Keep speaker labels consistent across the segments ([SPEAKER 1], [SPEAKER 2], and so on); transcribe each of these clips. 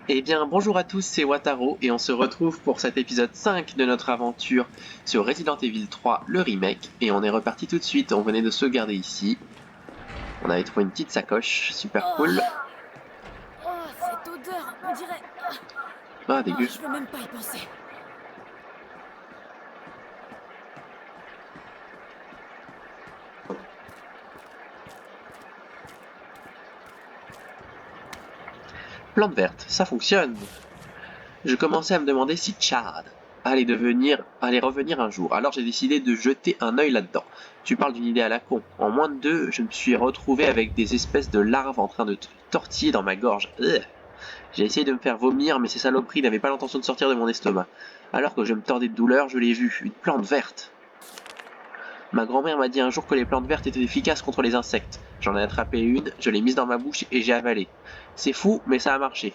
[SPEAKER 1] Eh bien, bonjour à tous, c'est Wataru et on se retrouve pour cet épisode 5 de notre aventure sur Resident Evil 3, le remake. Et on est reparti tout de suite, on venait de se garder ici. On avait trouvé une petite sacoche, super cool.
[SPEAKER 2] Oh, cette odeur, on dirait...
[SPEAKER 1] Ah, dégueu.
[SPEAKER 2] je veux même pas y penser.
[SPEAKER 1] Plante verte, ça fonctionne. Je commençais à me demander si Chad allait revenir un jour, alors j'ai décidé de jeter un œil là-dedans. Tu parles d'une idée à la con. En moins de 2, je me suis retrouvé avec des espèces de larves en train de tortiller dans ma gorge. J'ai essayé de me faire vomir, mais ces saloperies n'avaient pas l'intention de sortir de mon estomac. Alors que je me tordais de douleur, je l'ai vue, une plante verte. Ma grand-mère m'a dit un jour que les plantes vertes étaient efficaces contre les insectes. J'en ai attrapé une, je l'ai mise dans ma bouche et j'ai avalé. C'est fou, mais ça a marché.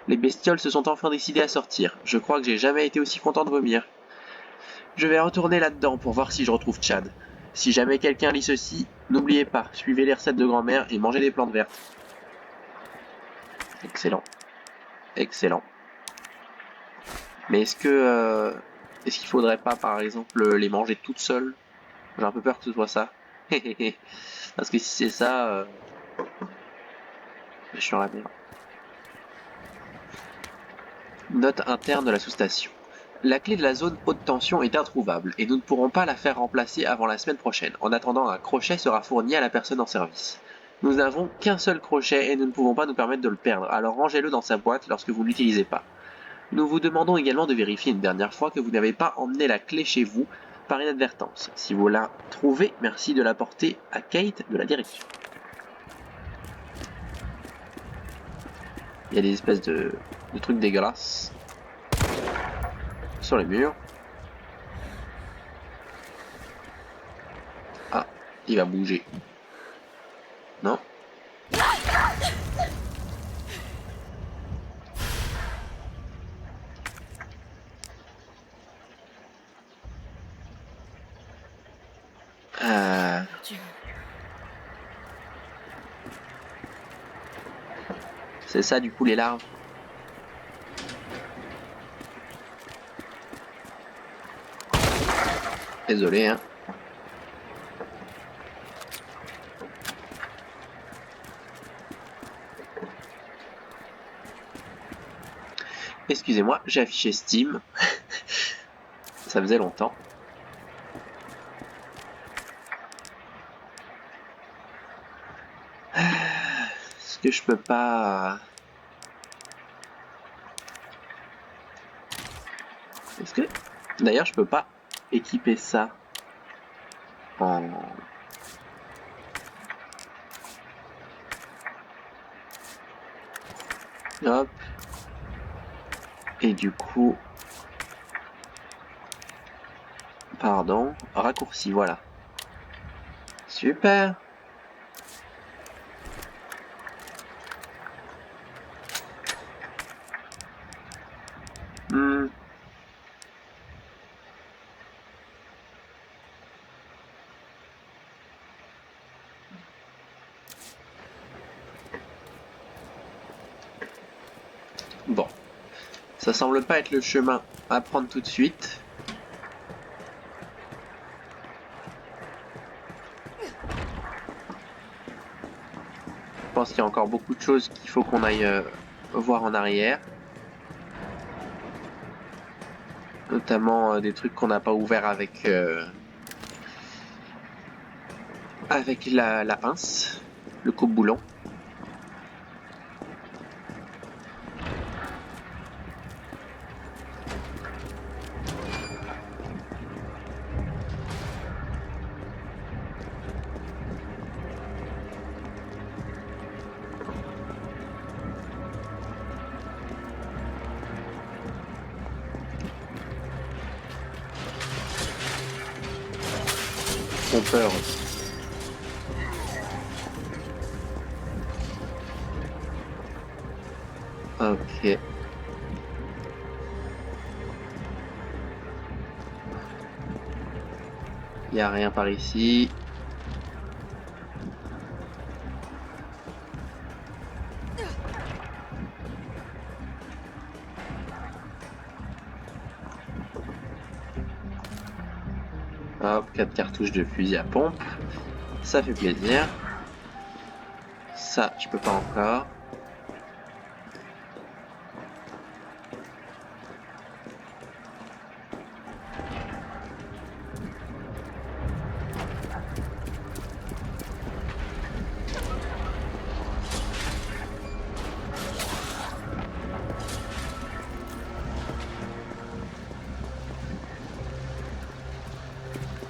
[SPEAKER 1] Les bestioles se sont enfin décidées à sortir. Je crois que j'ai jamais été aussi content de vomir. Je vais retourner là-dedans pour voir si je retrouve Chad. Si jamais quelqu'un lit ceci, n'oubliez pas, suivez les recettes de grand-mère et mangez des plantes vertes. Excellent. Excellent. Mais est-ce qu'il faudrait pas, par exemple, les manger toutes seules? J'ai un peu peur que ce soit ça. Parce que si c'est ça, je suis dans la merde. Note interne de la sous-station. La clé de la zone haute tension est introuvable et nous ne pourrons pas la faire remplacer avant la semaine prochaine. En attendant, un crochet sera fourni à la personne en service. Nous n'avons qu'un seul crochet et nous ne pouvons pas nous permettre de le perdre, alors rangez-le dans sa boîte lorsque vous ne l'utilisez pas. Nous vous demandons également de vérifier une dernière fois que vous n'avez pas emmené la clé chez vous par inadvertance. Si vous la trouvez, merci de la porter à Kate de la direction. Il y a des espèces de trucs dégueulasses sur les murs. Ah, il va bouger. Non.
[SPEAKER 2] Dieu.
[SPEAKER 1] C'est ça du coup les larves. Désolé hein. Excusez-moi, j'ai affiché Steam. Ça faisait longtemps. Est-ce que je peux pas... Est-ce que... D'ailleurs, je peux pas équiper ça en... Hop. Et du coup... Pardon. Raccourci, voilà. Super. Bon. Ça semble pas être le chemin à prendre tout de suite. Je pense qu'il y a encore beaucoup de choses qu'il faut qu'on aille voir en arrière. Notamment des trucs qu'on n'a pas ouverts avec la pince, le coupe-boulon. Peur. Ok. Il n'y a rien par ici. Hop, 4 cartouches de fusil à pompe. Ça fait plaisir. Ça, je peux pas encore.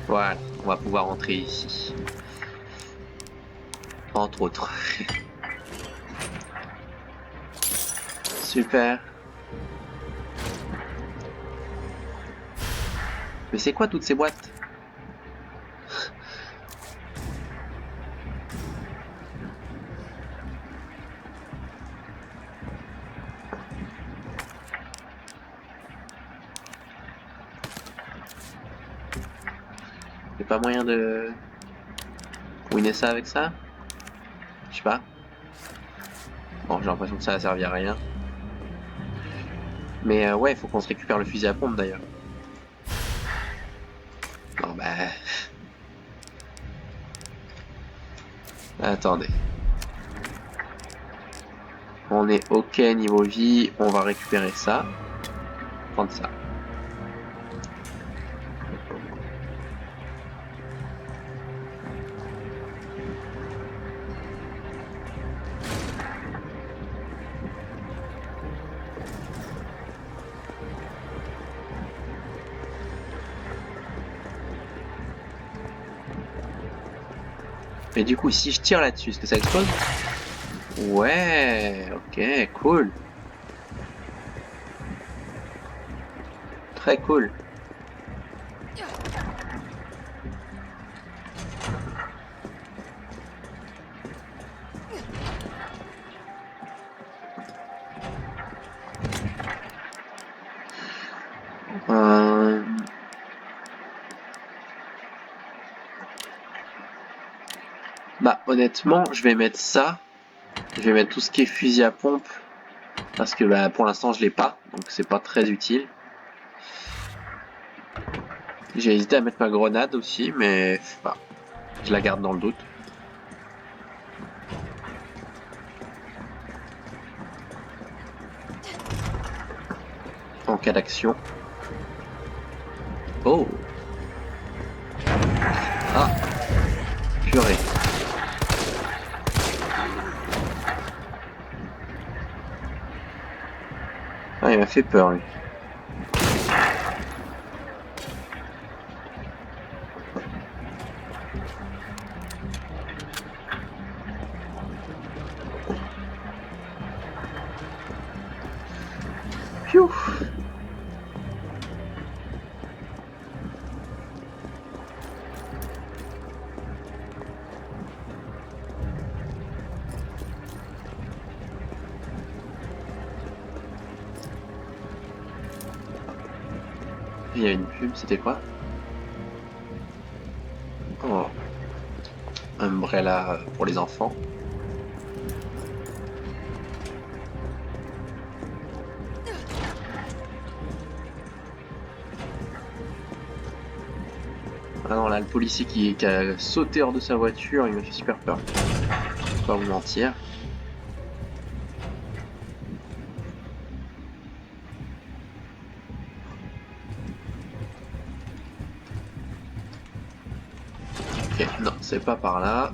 [SPEAKER 1] Voilà, on va pouvoir entrer ici. Entre autres. Super. Mais c'est quoi toutes ces boîtes? Y'a pas moyen de winner ça avec ça? Je sais pas. Bon, j'ai l'impression que ça a servi à rien. Mais ouais, il faut qu'on se récupère le fusil à pompe d'ailleurs. Non bah... Attendez. On est ok niveau vie, on va récupérer ça. Prendre ça. Mais du coup, si je tire là-dessus, est-ce que ça explose? Ouais, ok, cool. Très cool. Bah honnêtement, je vais mettre ça. Je vais mettre tout ce qui est fusil à pompe. Parce que bah, pour l'instant je l'ai pas. Donc c'est pas très utile. J'ai hésité à mettre ma grenade aussi. Mais bah, je la garde dans le doute. En cas d'action. Oh. Ah. Purée. Ah, il m'a fait peur lui. Pfiou. Il y a une pub, c'était quoi? Oh. Umbrella pour les enfants. Ah non, là, le policier qui a sauté hors de sa voiture, il m'a fait super peur. Je vais pas vous mentir. Ok, non, c'est pas par là.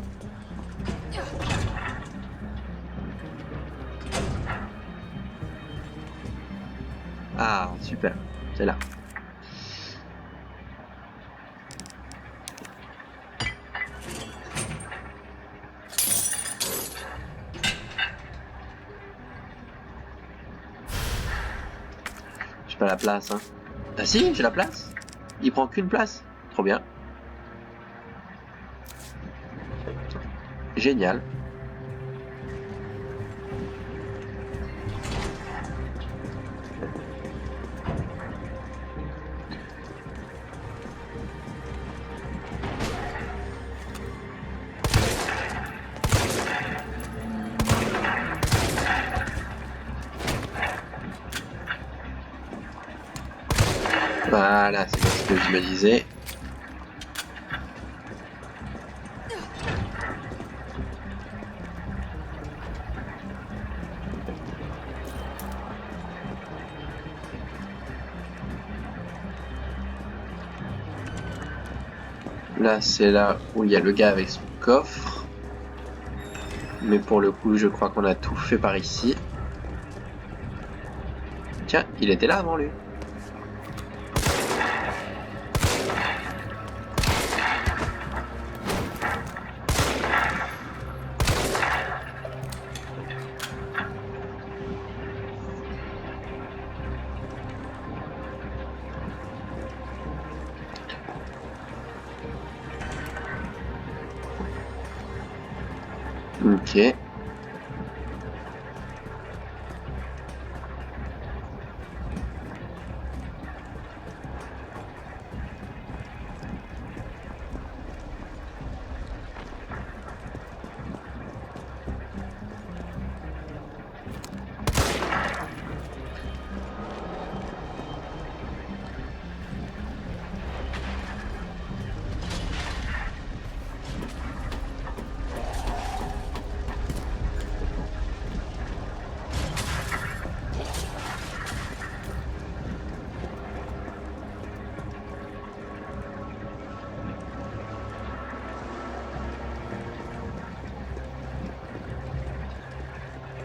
[SPEAKER 1] Ah, super, c'est là. J'ai pas la place, hein. Ah si, j'ai la place. Il prend qu'une place. Trop bien. Génial. Voilà, c'est ce que je me disais. Là, c'est là où il y a le gars avec son coffre. Mais pour le coup, je crois qu'on a tout fait par ici. Tiens, il était là avant lui. Ok.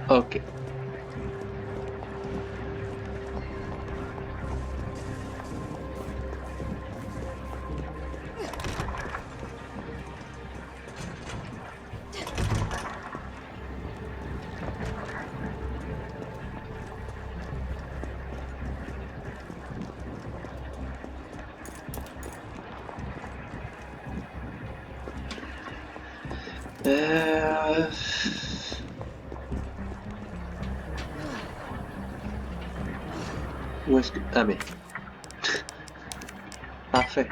[SPEAKER 1] Ok. Euh... Où est-ce que... Ah mais... Parfait.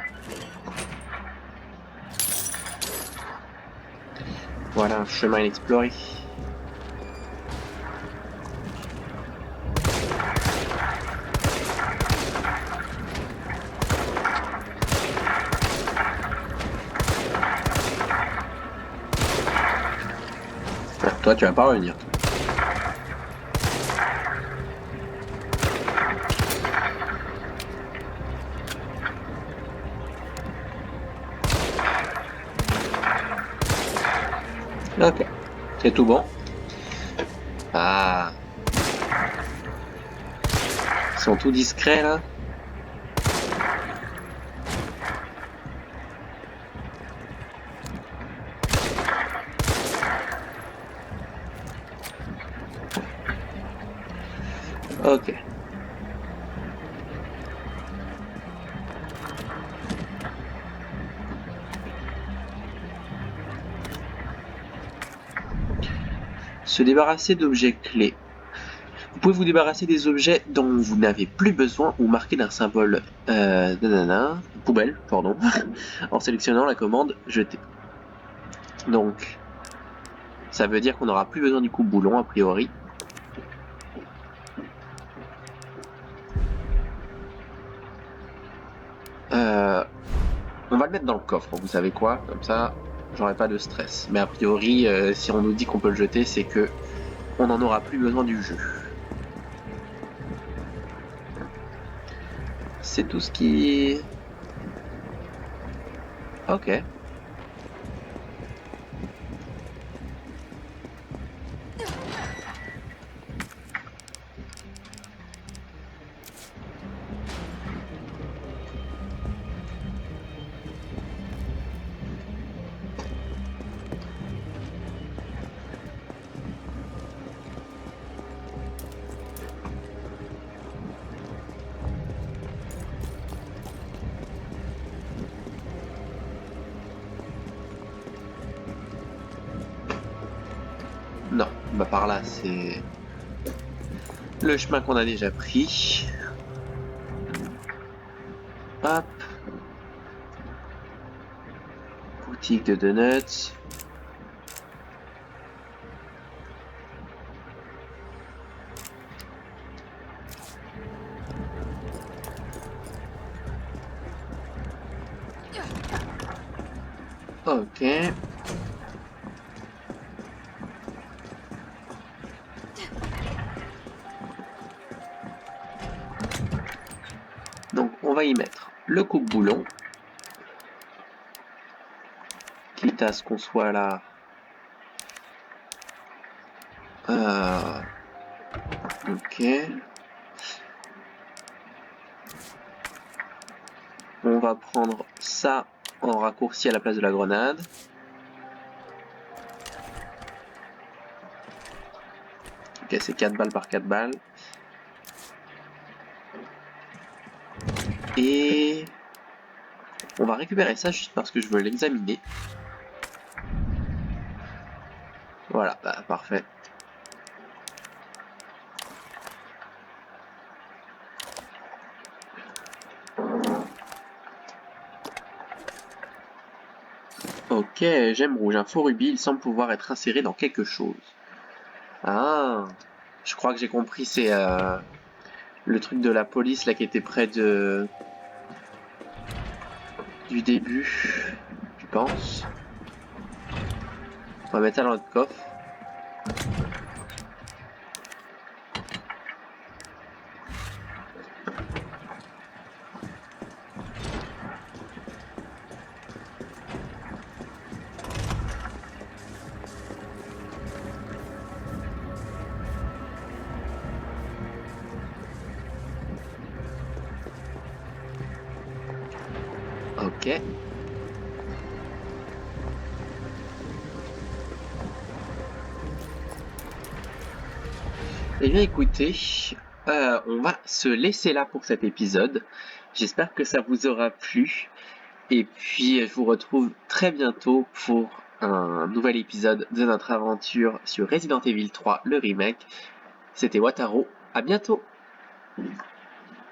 [SPEAKER 1] Voilà un chemin inexploré. Ah, toi, tu vas pas revenir. Ok. C'est tout bon. Ah. Ils sont tout discrets là. Ok. Se débarrasser d'objets clés. Vous pouvez vous débarrasser des objets dont vous n'avez plus besoin ou marquer d'un symbole poubelle, pardon, en sélectionnant la commande jeter. Donc, ça veut dire qu'on n'aura plus besoin du coupe-boulon a priori. On va le mettre dans le coffre, vous savez quoi, comme ça j'aurai pas de stress. Mais a priori, si on nous dit qu'on peut le jeter, c'est que on n'en aura plus besoin du jeu. C'est tout ce qui... Ok. Non, bah par là c'est le chemin qu'on a déjà pris. Hop. Boutique de donuts. Ok. Donc on va y mettre le coupe-boulon. quitte à ce qu'on soit là. Ok. On va prendre ça en raccourci à la place de la grenade. Ok, c'est 4 balles par 4 balles. Et on va récupérer ça juste parce que je veux l'examiner. Voilà, bah, parfait. Ok, gemme rouge, un faux rubis, il semble pouvoir être inséré dans quelque chose. Ah, je crois que j'ai compris, c'est le truc de la police là qui était près du début, je pense. On va mettre ça dans notre coffre. Ok. Eh bien écoutez, on va se laisser là pour cet épisode. J'espère que ça vous aura plu. Et puis je vous retrouve très bientôt pour un nouvel épisode de notre aventure sur Resident Evil 3, le remake. C'était Wataru, à bientôt!